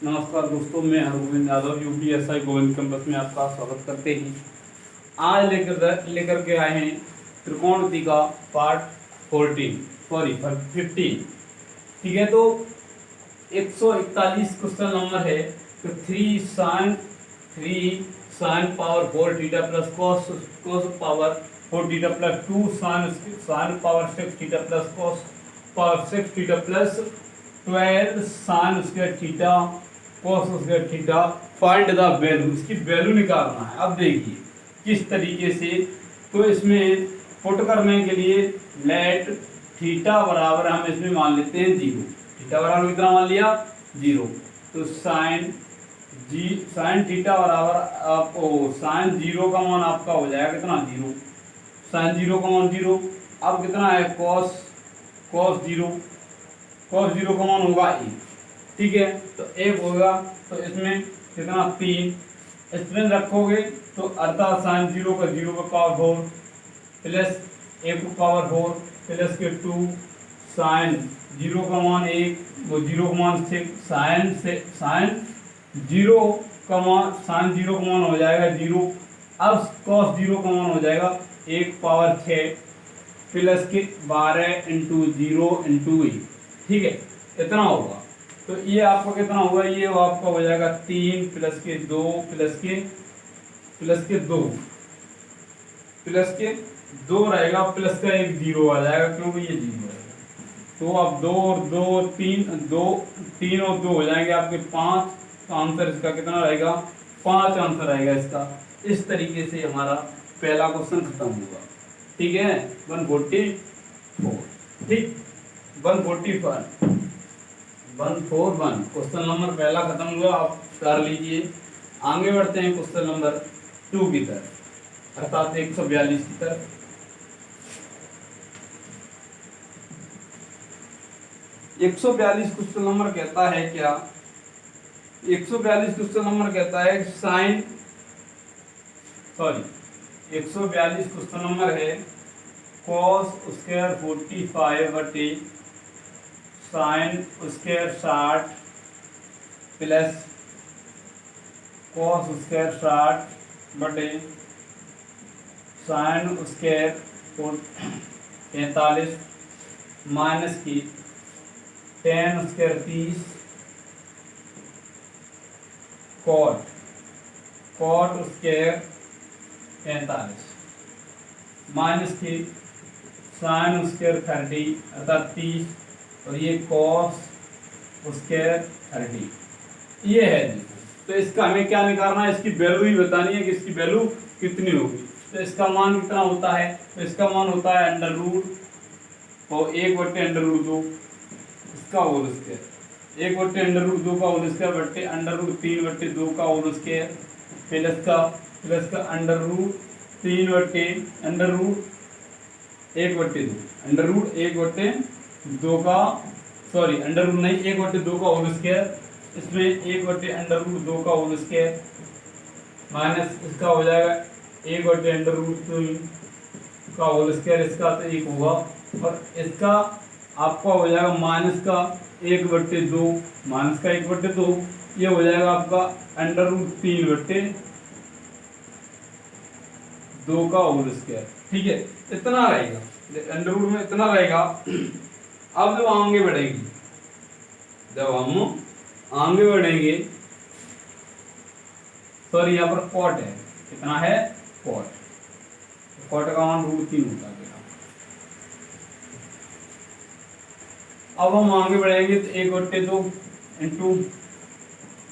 नमस्कार दोस्तों, मैं हरगोविंद यादव यूपीएसआई गोविंद कैंपस में आपका स्वागत करते हैं। आज लेकर के आए हैं त्रिकोणमिति का पार्ट 15। ठीक है, तो 141 क्वेश्चन नंबर है। तो 3 sin power 4 theta plus cos power 4 theta plus 2 sin power 6 theta plus cos power 6 theta plus 12 sin square theta cos square theta. Find the value, इसकी वैल्यू निकालना है। अब देखिए किस तरीके से। तो इसमें पुट करने के लिए लेट थीटा बराबर हम इसमें मान लेते हैं 0। थीटा बराबर कितना मान लिया? 0। तो साइन थीटा बराबर आपको साइन 0 का मान आपका हो जाएगा कितना? 0। साइन 0 का मान 0। अब कितना है? cos 0 का मान होगा 1। ठीक है, तो 1 होगा। तो इसमें कितना? 3। इसमें रखोगे तो अर्थात साइन 0 का 0 का पावर 4 प्लस 1 का पावर 4 प्लस के 2 साइन 0 का मान 1, वो 0 का मान 6 साइन 0 का मान हो जाएगा 0। अब cos 0 का मान हो जाएगा 1 पावर 6 प्लस के 12 इंटू 0 इंटू 1। ठीक है, इतना होगा। तो ये आपका कितना होगा? ये आपका हो जाएगा 3 प्लस के 2 प्लस के 2 रहेगा, प्लस का एक 0 आ जाएगा क्योंकि ये 0 है। तो अब 2 और 2 3 और 2 हो जाएंगे आपके 5। तो आंसर इसका कितना रहेगा? 5 आंसर रहेगा इसका। इस तरीके से हमारा पहला क्वेश्चन खत्म होगा। ठीक है, 144। ठीक, 141 क्वेश्चन नंबर पहला खत्म हुआ। आप कर लीजिए। आगे बढ़ते हैं क्वेश्चन नंबर 2 की तरफ, अर्थात 142 की तरफ। क्वेश्चन नंबर कहता है क्या? 142 क्वेश्चन नंबर कहता है 142 क्वेश्चन नंबर है cos स्क्वायर 45 बटे sine square 60 plus cos square 60 बटे साइन स्क्वायर 45 माइनस की tan स्क्वायर 30 कॉट स्क्वायर 45 माइनस की साइन स्क्वायर 30 अर्थात 30 और ये cos स्क्वायर 30 ये है जी। तो इसका हमें क्या निकालना है? इसकी वैल्यू ही बतानी है कि इसकी वैल्यू कितनी होगी। तो इसका मान कितना होता है? तो इसका मान होता है अंडर रूट और 1/√2 इसका होल स्क्वायर, 1/√2 का होल स्क्वायर बट्टे √3/2 का होल स्क्वायर प्लस का अंडर रूट 1/2 का अंडर रूट नहीं 1/2 का होल स्क्वायर। इसमें 1/√2 का होल स्क्वायर माइनस इसका हो जाएगा 1/√3 का होल स्क्वायर। इसका तो 1 होगा और इसका आपका हो जाएगा माइनस का 1/2 माइनस का 1/2। ये हो जाएगा आपका √3/2 का होल स्क्वायर। ठीक है, इतना रहेगा अंडर रूट में, इतना रहेगा। अब जब आगे बढ़ेगी, जब हम आगे बढ़ेंगे, सॉरी यहाँ पर कॉट है, कितना है? कॉट का मान √3 होता है। अब हम आगे बढ़ेंगे तो 1/2 इंटू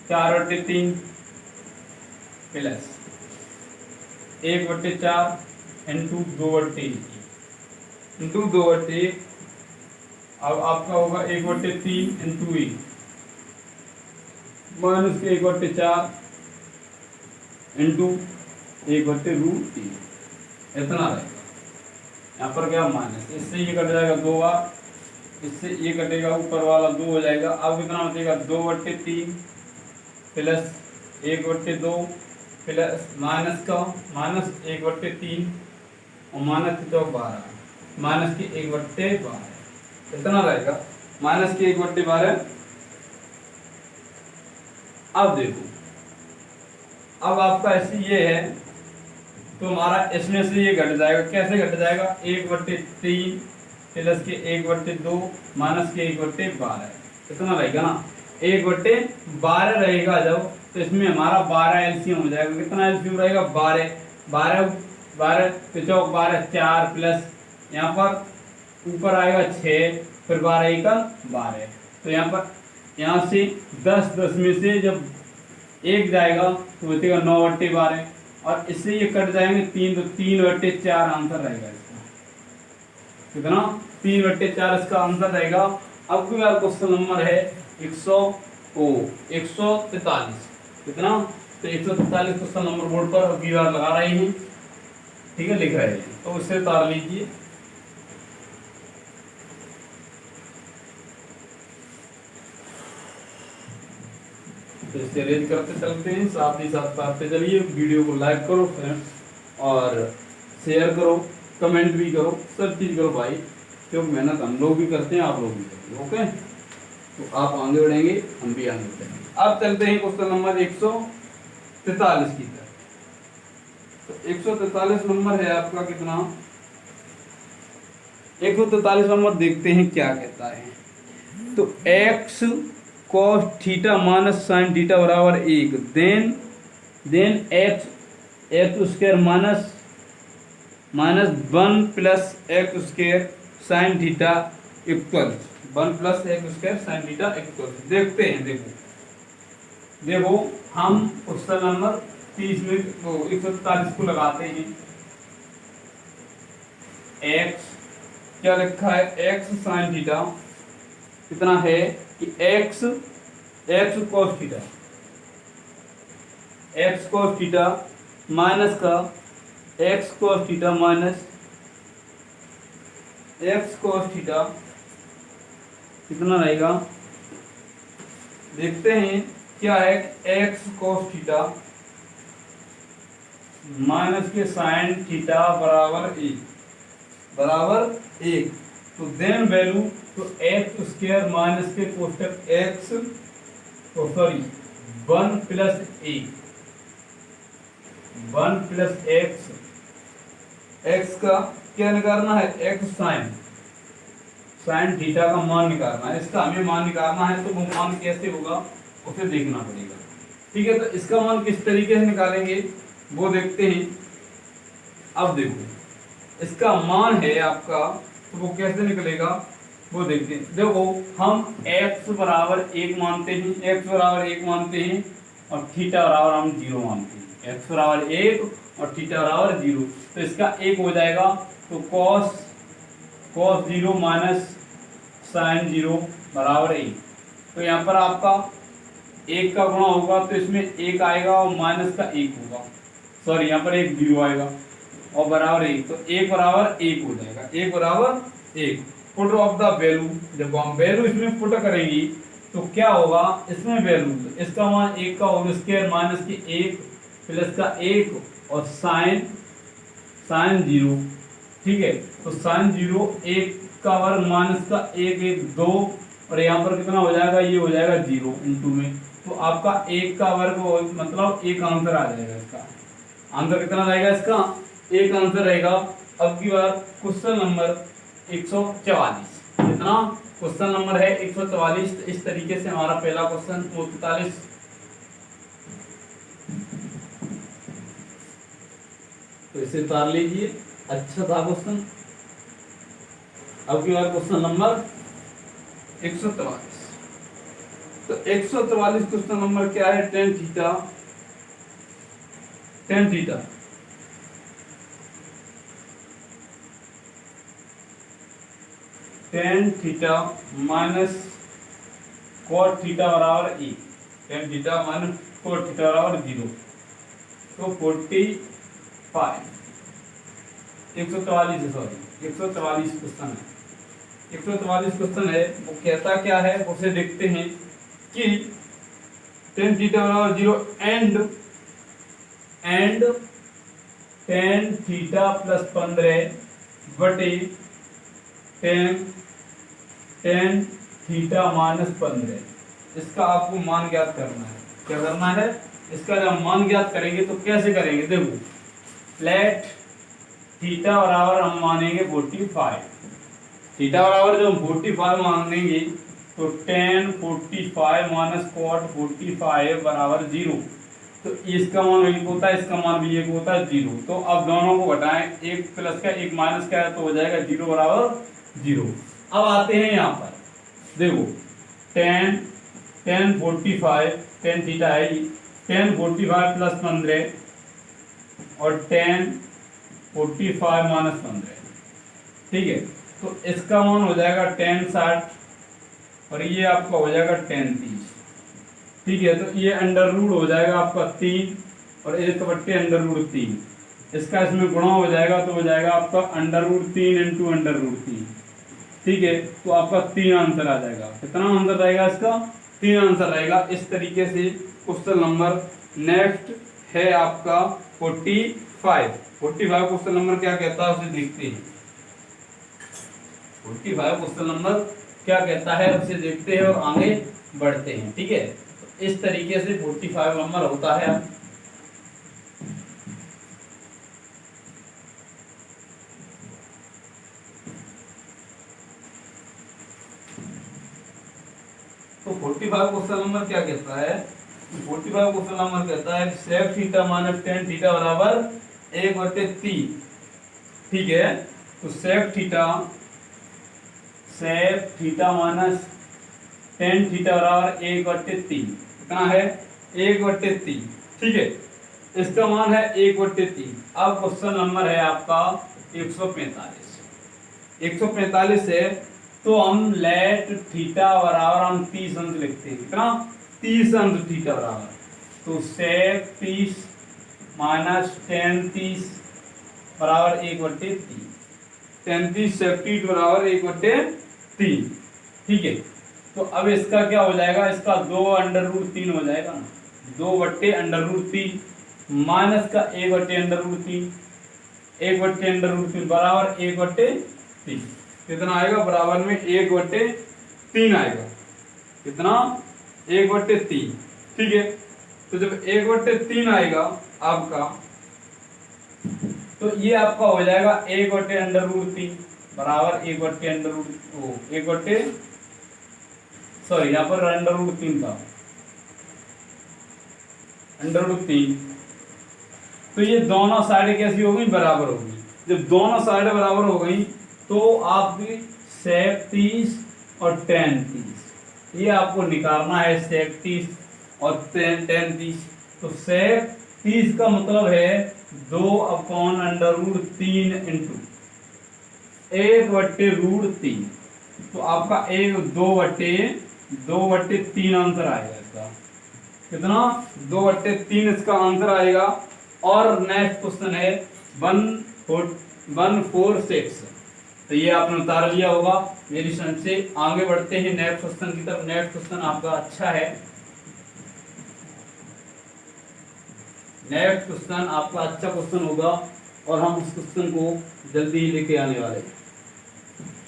4/3 प्लस 1/4 इंटू 2/1 अब आपका होगा 1/3 इंटू 1 माइनस के 1/4 इंटू 1/√3 इतना रहेगा। यहाँ पर क्या माइनस, इससे ये कट जाएगा 2 बार, इससे ये कटेगा ऊपर वाला 2 हो जाएगा। अब कितना बचेगा? 2/3 प्लस 1/2 प्लस माइनस 1/3 और माइनस 12 माइनस की 1/12 इतना रहेगा। माइनस की 1/12 अब देखो, अब आपका ऐसे ये है, तो हमारा इसमें से ये घट जाएगा। कैसे घट जाएगा? 1/3 प्लस के 1/2 माइनस के 1/12, कितना रहेगा ना, 1/12 रहेगा जब, तो इसमें हमारा 12 एलसीएम हो जाएगा। कितना एलसीएम रहेगा? 12 12 12 चौक 12 4 प्लस यहाँ पर ऊपर आएगा 6, फिर 12 1 12। तो यहाँ पर यहाँ से 10 में से जब एक जाएगा तो बचेगा 9/12, और इससे ये कट जाएंगे 3, तो 3/4 आंसर रहेगा इसका। कितना? 3/4 इसका आंसर रहेगा। अब की बार क्वेश्चन नंबर है 143। कितना? तो 143 क्वेश्चन नंबर बोर्ड पर अब की बार लगा रहे हैं, ठीक है, लिख रहे हैं, तो उससे तार लीजिए। तो इससे रेज करते चलते हैं, साथ ही साथ पढ़ते चलिए। वीडियो को लाइक करो फ्रेंड्स, और शेयर करो, कमेंट भी करो, सब चीज़ करो भाई, क्योंकि मेहनत हम लोग भी करते हैं, आप लोग भी करते हैं। ओके, तो आप आगे बढ़ेंगे, हम भी आगे बढ़ेंगे। अब चलते हैं क्वेश्चन नंबर 143 की तरफ। तो 143 नंबर है आपका कितना? 143 नंबर देखते हैं क्या कहता है। तो x cos theta minus sine theta बराबर 1, then x square minus 1 plus X square sine theta equal 1 plus X square sine theta equal. देखते हैं, देखो हम क्वेश्चन नंबर 30 में 143 को लगाते हैं। x क्या लिखा है? x साइन थीटा कितना है कि x cos theta, x cos theta minus का x cos theta minus x cos theta कितना रहेगा? देखते हैं क्या है। x cos थीटा माइनस के साइन थीटा बराबर 1, तो देन वैल्यू, तो एक्स स्क्वायर माइनस के कोष्टक एक्स, तो सॉरी 1 प्लस एक्स का क्या निकालना है? एक्स साइन थीटा का मान निकालना है। इसका हमें मान निकालना है, तो वो मान कैसे होगा उसे देखना पड़ेगा, ठीक है। तो इसका मान किस तरीके से निकालेंगे वो देखते हैं। अब देखो इसका मान है आपका, तो वो कैसे निकलेगा वो देखते हैं। देखो हम x बराबर 1 मानते हैं, और थीटा बराबर हम 0 मानते हैं। x बराबर 1 और थीटा बराबर 0, तो इसका 1 हो जाएगा। तो cos 0 माइनस साइन 0 बराबर 1। तो यहाँ पर आपका 1 का गुणा होगा, तो इसमें 1 आएगा और माइनस का 1 होगा, सॉरी यहाँ पर 1 0 आएगा और बराबर 1, तो 1 बराबर 1 हो जाएगा। 1 बराबर 1, पुट ऑफ द वैल्यू, जब हम वैल्यू इसमें पुट करेंगी तो क्या होगा इसमें वैल्यू, तो इसका मान 1 का होल स्क्वायर माइनस के 1 प्लस का 1 और साइन 0, ठीक है। तो साइन 0 1 का वर्ग माइनस का 1 1 2, और यहाँ पर कितना हो जाएगा? ये हो जाएगा 0 इंटू में, तो आपका 1 का वर्ग मतलब 1 आंसर आ जाएगा। इसका आंसर कितना रहेगा? इसका 1 आंसर रहेगा। अब की बार क्वेश्चन नंबर 144, कितना क्वेश्चन नंबर है 144। तो इस तरीके से हमारा पहला क्वेश्चन 43, तो इसे उतार लीजिए, अच्छा था क्वेश्चन। अब की बार क्वेश्चन नंबर 144। तो 144 क्वेश्चन नंबर क्या है? tan theta tan theta minus cot theta बराबर 1, tan theta minus cot theta बराबर 0, तो 45 144 सॉरी 144 क्वेश्चन है। 144 क्वेश्चन है, वो कहता क्या है उसे देखते हैं कि tan थीटा बराबर 0 एंड tan थीटा प्लस 15 बटे tan थीटा माइनस 15, इसका आपको मान ज्ञात करना है। क्या करना है, इसका जब मान ज्ञात करेंगे तो कैसे करेंगे, देखो लेट थीटा बराबर हम मानेंगे 45, थीटा बराबर जब हम 45 मानेंगे तो tan 45 माइनस cot 45 बराबर 0। तो इसका मान एक होता है, इसका मान भी एक होता है 0। तो अब दोनों को घटाएं, एक प्लस का एक माइनस का है तो हो जाएगा 0 बराबर 0। अब आते हैं यहाँ पर, देखो tan 45 tan थीटा है, tan 45 प्लस 15 और tan 45 माइनस 15, ठीक है। तो इसका मान हो जाएगा tan 60 और ये आपका हो जाएगा tan 30, ठीक है। तो ये अंडर रूट हो जाएगा आपका 3 और 1/√3, इसका इसमें गुणा हो जाएगा तो हो जाएगा आपका √3 इंटू √3, ठीक है। तो आपका 3 आंसर आ जाएगा। कितना आंसर रहेगा इसका, 3 आंसर रहेगा। इस तरीके से क्वेश्चन नंबर नेक्स्ट है आपका 45 क्वेश्चन नंबर क्या कहता है उसे देखते हैं। 45 क्वेश्चन नंबर क्या कहता है उसे देखते हैं और आगे बढ़ते हैं, ठीक है। तो इस तरीके से 45 नंबर होता है। तो 45 क्वेश्चन नंबर क्या कहता है, 45 क्वेश्चन नंबर कहता है sec theta minus tan theta बराबर 1/3, ठीक है। तो sec theta minus tan theta बराबर 1/3 कितना है, 1/3, ठीक है। इसका मान है 1/3। अब क्वेश्चन नंबर है आपका 145 है। तो हम लेट थीटा बराबर हम 30 अंश लिखते हैं, कितना 30 अंश थीटा बराबर, तो सेक 30 माइनस tan 30 बराबर 1/3, tan 30 सेक 30 बराबर 1/3, ठीक है। तो अब इसका क्या हो जाएगा, इसका 2√3 हो जाएगा ना, 2/√3 माइनस का 1/√3, 1/√3 बराबर 1/3, कितना आएगा बराबर में 1/3 आएगा, कितना 1/3, ठीक है। तो जब 1/3 आएगा आपका, तो ये आपका हो जाएगा 1/√3 बराबर 1/√3 सॉरी यहाँ पर √3 था, √3। तो ये दोनों साइड कैसी हो गई, बराबर हो गई। जब दोनों साइड बराबर हो गई तो आपकी सेक 30 और tan 30 ये आपको निकालना है, सेक 30 और tan 30। तो सेक 30 का मतलब है 2/√3 इंटू 1/√3। तो आपका 2/3 आंसर आएगा इसका, कितना 2/3 इसका आंसर आएगा। और नेक्स्ट क्वेश्चन है 146। तो ये आपने उतार लिया होगा मेरी समझ से। आगे बढ़ते हैं नेक्स्ट क्वेश्चन की तरफ। नेक्स्ट क्वेश्चन आपका अच्छा है, नेक्स्ट क्वेश्चन आपका अच्छा क्वेश्चन होगा और हम उस क्वेश्चन को जल्दी ही लेके आने वाले हैं,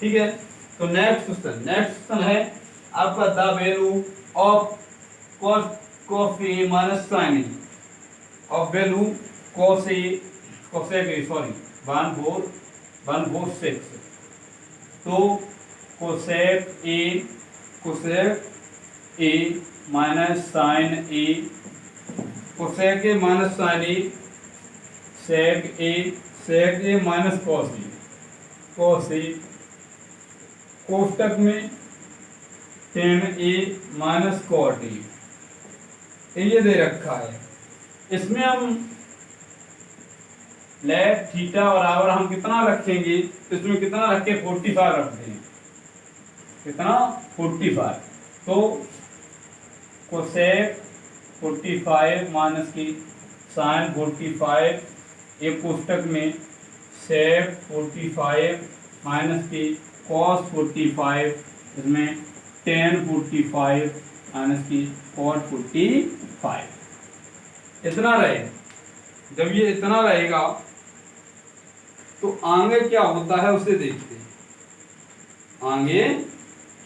ठीक है। तो नेक्स्ट क्वेश्चन है आपका the value of cos A minus sin A of value cos A 146। तो cosec A minus sin A, cosec A minus sin A, sec A minus cos A, कोष्टक में tan A minus cot A, ये दे रखा है। इसमें हम let theta बराबर हम कितना रखेंगे, तो इसमें कितना रखे 45 रखते हैं, कितना 45। तो कोसेक 45 माइनस की साइन 45, एक कोष्टक में सेक 45 माइनस की कॉस 45, इसमें tan 45 माइनस की cot 45, इतना रहेगा। जब ये इतना रहेगा तो आगे क्या होता है उसे देखते हैं, आगे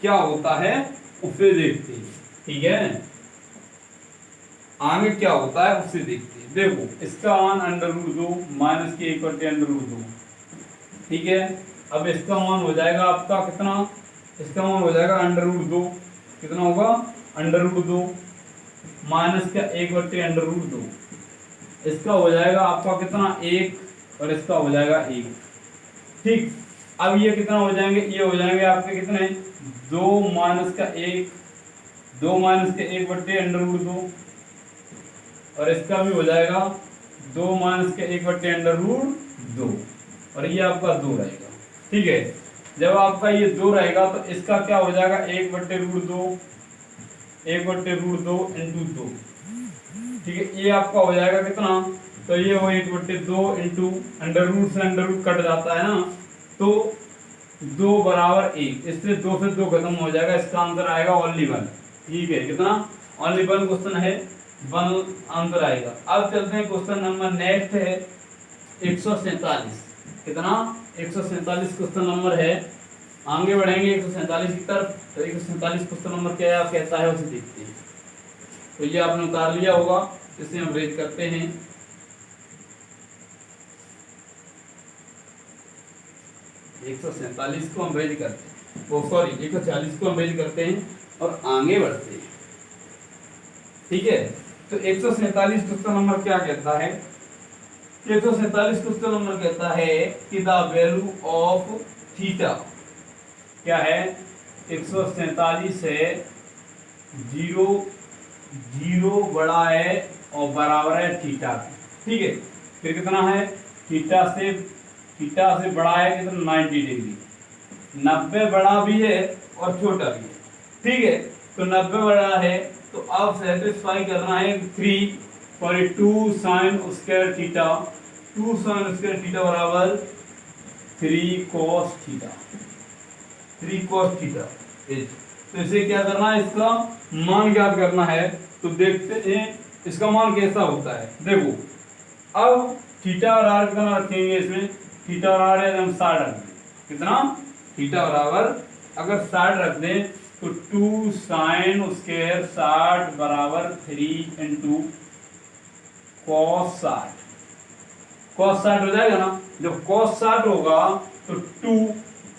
क्या होता है उसे देखते हैं, ठीक है। आगे क्या होता है उससे देखते हैं। देखो इसका मान अंडर रूट 2 माइनस के 1 अंडर रूट 2, ठीक है। अब इसका मान हो जाएगा आपका कितना, इसका मान हो जाएगा अंडर रूट 2, कितना होगा अंडर रूट 2 माइनस का 1 अंडर रूट 2, इसका हो जाएगा आपका कितना 1 और इसका हो जाएगा 1, ठीक। अब ये कितना हो जाएंगे, ये हो जाएंगे आपके कितने 2 माइनस का 1, 2 माइनस के 1 अंडर रूट 2 और इसका भी हो जाएगा 2 माइनस के 1 अंडर रूट 2 और ये आपका 2 रहेगा, ठीक है। जब आपका ये 2 रहेगा तो इसका क्या हो जाएगा 1/√2, 1/√2 इंटू 2, ठीक है। ये आपका हो जाएगा कितना, तो ये वो 1/2 इंटू अंडर रूट से अंडर रूट कट जाता है ना, तो 2 बराबर 1, इससे 2 से 2 खत्म हो जाएगा, इसका आंसर आएगा ओनली 1, ठीक है। कितना ओनली 1 क्वेश्चन है, 1 आंसर आएगा। अब चलते हैं क्वेश्चन नंबर नेक्स्ट है 147, कितना 147 क्वेश्चन नंबर है। आगे बढ़ेंगे 147 की तरफ, तो 147 क्वेश्चन नंबर क्या कहता है उसे देखते हैं। तो ये आपने उतार लिया होगा, इसे हम रेज करते हैं। एक 147 को हम रेज करते हैं, वो सॉरी 140 को हम रेज करते हैं और आगे बढ़ते हैं, ठीक है। तो 147 क्वेश्चन नंबर क्या कहता है, 147 क्वेश्चन नंबर कहता है कि द वैल्यू ऑफ थीटा क्या है, 147 है 0 0 बड़ा है और बराबर है थीटा, ठीक है। फिर कितना है, थीटा से बड़ा है कितना 90 डिग्री, 90 बड़ा भी है और छोटा भी है, ठीक है। तो 90 बड़ा है तो अब सेटिस्फाई करना है 3 और 2 sine square theta, 2 sine square theta बराबर 3 cos थीटा, 3 cos थीटा। तो इसे क्या करना है, इसका मान ज्ञात करना है। तो देखते हैं इसका मान कैसा होता है। देखो अब थीटा और आर कितना रखेंगे, इसमें थीटा और आर है हम 60 रख दें, कितना थीटा बराबर अगर 60 रख दें तो 2 साइन स्क्वायर 60 बराबर 3 इंटू cos 60, cos 60 हो जाएगा ना। जब cos 60 होगा तो 2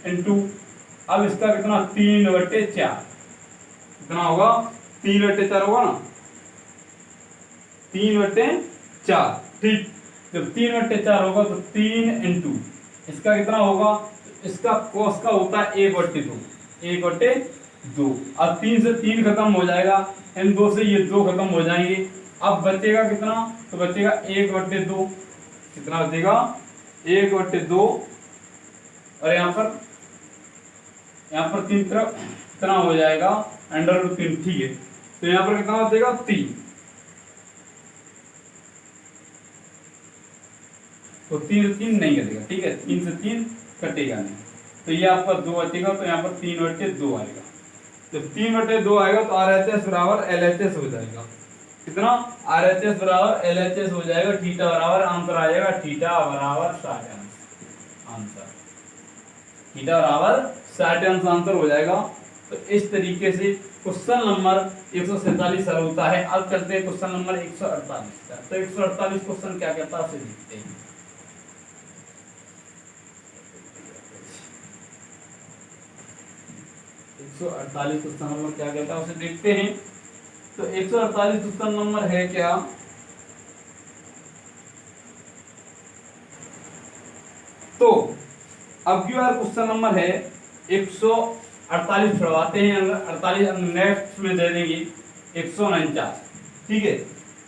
इंटू, अब इसका कितना 3/4, कितना होगा 3/4 होगा ना, 3/4, ठीक। जब 3/4 होगा तो 3 इंटू इसका कितना होगा, इसका cos का होता है 1/2, 1/2। अब 3 से 3 खत्म हो जाएगा, इन 2 से ये 2 खत्म हो जाएंगे। अब बचेगा कितना, तो बचेगा 1/2, कितना बचेगा 1/2 और यहाँ पर 3 तरफ कितना हो जाएगा √3, ठीक है। तो यहाँ पर कितना बचेगा 3, तो 3 से 3 नहीं कटेगा, ठीक है, 3 से 3 कटेगा नहीं, तो ये आपका 2 बचेगा, तो यहाँ पर 3/2 आएगा। जब 3/2 आएगा तो RHS बराबर LHS हो जाएगा, कितना RHS बराबर LHS हो जाएगा, थीटा बराबर आंसर आ जाएगा थीटा बराबर 60 आंसर, थीटा बराबर 60 आंसर हो जाएगा। तो इस तरीके से क्वेश्चन नंबर 147 हल होता है। अब चलते हैं क्वेश्चन नंबर 148 का। तो 148 क्वेश्चन क्या कहता है उसे देखते हैं। 148 क्वेश्चन नंबर क्या कहता है उसे देखते हैं। तो 148 क्वेश्चन नंबर है क्या, तो अब क्यों क्वेश्चन नंबर है 148 छुड़वाते हैं, 48 नेक्स्ट में दे देंगे 149, ठीक है।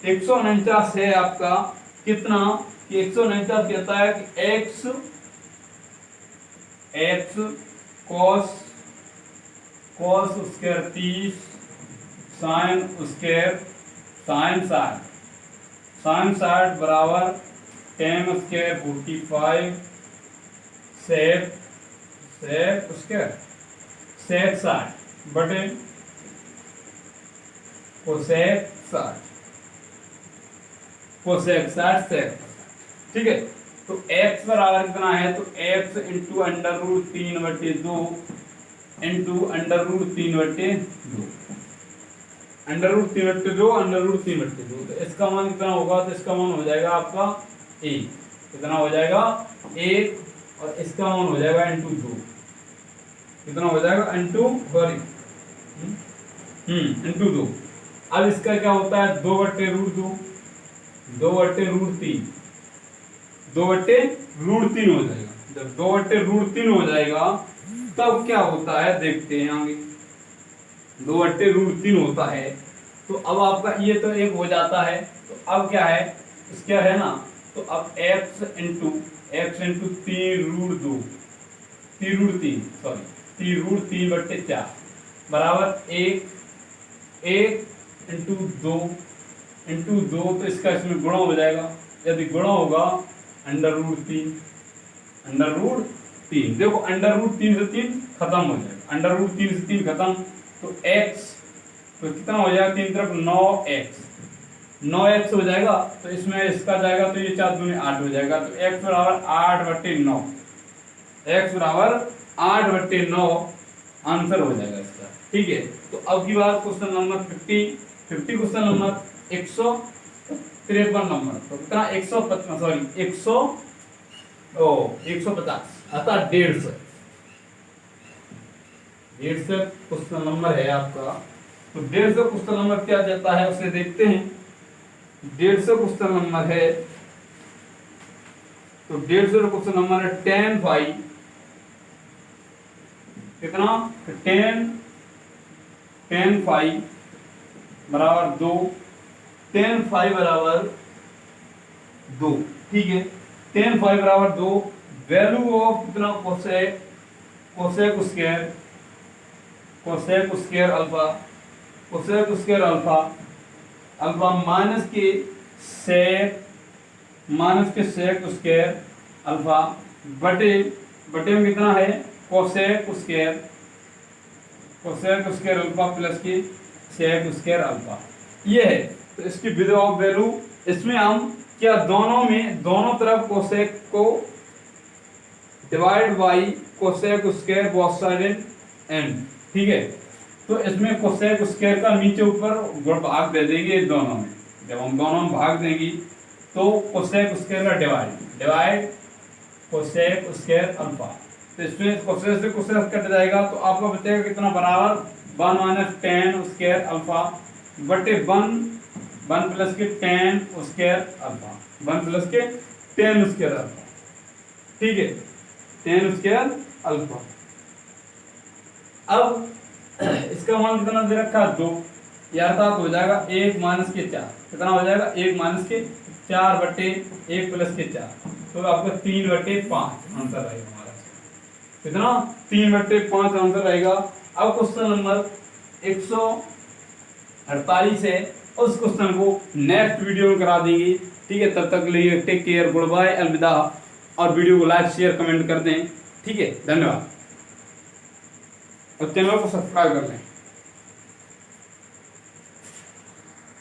149 है आपका कितना, कि 149 कहता है कि x cos square 30 sine square sine 60 बराबर tan square 45 sec square sec 60 बटे कोसेक 60 सेक, ठीक है। तो x बराबर कितना है, तो x into √3/2 into √3/2 under root 3/2 under root 3/2, तो इसका मान कितना होगा, तो इसका मान हो जाएगा आपका 1, कितना हो जाएगा 1, और इसका मान हो जाएगा इंटू 2, कितना हो जाएगा इंटू सॉरी इंटू 2। अब इसका क्या होता है 2/√2, 2/√3, 2/√3 हो जाएगा। जब 2/√3 हो जाएगा तब क्या होता है देखते हैं आगे। 2/√3 होता है तो अब आपका ये तो एक हो जाता है, तो अब क्या है इसका है ना, तो अब x इंटू 3√2 3√3 बराबर 1 इंटू 2 तो इसका इसमें गुणा हो जाएगा। यदि गुणा होगा अंडर रूट 3 देखो अंडर रूट 3 से 3 खत्म हो जाएगा, अंडर रूट 3 से 3 खत्म, तो x तो कितना हो जाएगा 3 तरफ 9x हो जाएगा, तो इसमें इसका जाएगा तो ये 4 दूनी 8 हो जाएगा, तो x बराबर 8/9, x बराबर 8/9 आंसर हो जाएगा इसका। ठीक है, तो अब की बार question number 50 question number 153 number, तो कितना 150 अर्थात 150 क्वेश्चन नंबर है आपका। तो 150 क्वेश्चन नंबर क्या देता है उसे देखते हैं। 150 क्वेश्चन नंबर है, तो 150 क्वेश्चन नंबर है 10/5 कितना 10/5 बराबर 2, 10/5 बराबर 2। ठीक है, 10/5 बराबर 2, वैल्यू ऑफ कितना कोसेक स्क्वायर अल्फा माइनस के सेक स्क्वायर अल्फा बटे में कितना है कोसेक स्क्वायर अल्फा प्लस की सेक स्क्वायर अल्फा, ये है। तो इसकी विद ऑफ वैल्यू, इसमें हम क्या दोनों तरफ कोसेक को divide by cosec square both side and. ठीक है, तो इसमें कोसेक स्क्वायर का नीचे ऊपर गुण भाग दे देंगे दोनों में। जब हम दोनों में भाग देंगे तो कोसेक स्क्वायर का डिवाइड कोसेक स्क्वायर अल्फा, तो इसमें कोसेक से कोसेक कट जाएगा, तो आपको बचेगा कितना बराबर 1 माइनस टेन स्क्वायर अल्फा बटे 1 प्लस के टेन स्क्वायर अल्फा, 1 प्लस के टेन स्क्वायर अल्फा। ठीक है, टेन स्क्वायर अल्फा। अब इसका मान कितना दे रखा है 2, यह अर्थात हो जाएगा 1 माइनस के 4, कितना हो जाएगा 1 माइनस के 4 बटे 1 प्लस के 4, तो आपका 3/5 आंसर रहेगा हमारा। कितना 3/5 आंसर रहेगा। अब क्वेश्चन नंबर 148 है, उस क्वेश्चन को नेक्स्ट वीडियो में करा देंगे। ठीक है, तब तक के लिए टेक केयर, गुड बाय, अलविदा, और वीडियो को लाइक शेयर कमेंट कर दें। ठीक है, धन्यवाद, और चैनल को सब्सक्राइब कर लें।